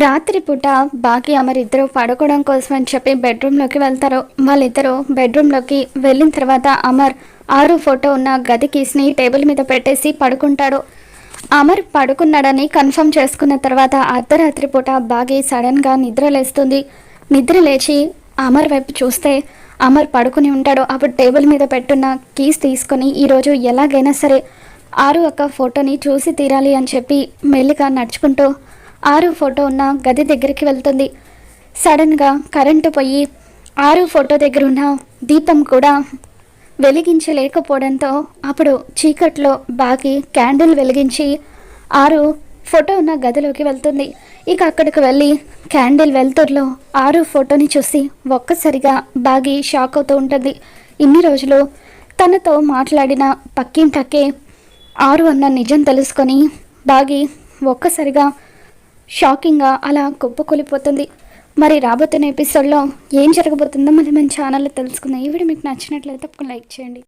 రాత్రిపూట బాకీ అమర్ ఇద్దరు పడుకోవడం కోసం అని చెప్పి బెడ్రూమ్లోకి వెళ్తారు. వాళ్ళిద్దరూ బెడ్రూమ్లోకి వెళ్ళిన తర్వాత అమర్ ఆరు ఫోటో ఉన్న గది కీస్ని టేబుల్ మీద పెట్టేసి పడుకుంటాడు. అమర్ పడుకున్నాడని కన్ఫర్మ్ చేసుకున్న తర్వాత అర్ధరాత్రి పూట బాగి సడన్గా నిద్రలేస్తుంది. నిద్ర లేచి అమర్ వైపు చూస్తే అమర్ పడుకుని ఉంటాడు. అప్పుడు టేబుల్ మీద పెట్టున్న కీస్ తీసుకొని ఈరోజు ఎలాగైనా సరే ఆరు అక్క ఫోటోని చూసి తీరాలి అని చెప్పి మెల్లిగా నడుచుకుంటూ ఆరు ఫోటో ఉన్న గది దగ్గరికి వెళ్తుంది. సడన్గా కరెంటు పోయి ఆరు ఫోటో దగ్గర ఉన్న దీపం కూడా వెలిగించలేకపోవడంతో అప్పుడు చీకట్లో బాగి క్యాండిల్ వెలిగించి ఆరు ఫోటో ఉన్న గదిలోకి వెళ్తుంది. ఇక అక్కడికి వెళ్ళి క్యాండిల్ వెలుతురులో ఆరు ఫోటోని చూసి ఒక్కసారిగా బాగి షాక్ అవుతూ ఉంటుంది. ఇన్ని రోజులు తనతో మాట్లాడిన పక్కింటక్కే ఆరు అన్న నిజం తెలుసుకొని బాగి ఒక్కసారిగా షాకింగ్గా అలా కుప్పకూలిపోతుంది. మరి రాబోతున్న ఎపిసోడ్లో ఏం జరగబోతుందో మన ఛానల్లో తెలుసుకుందాం. ఈ వీడియో మీకు నచ్చినట్లయితే తప్పకుండా లైక్ చేయండి.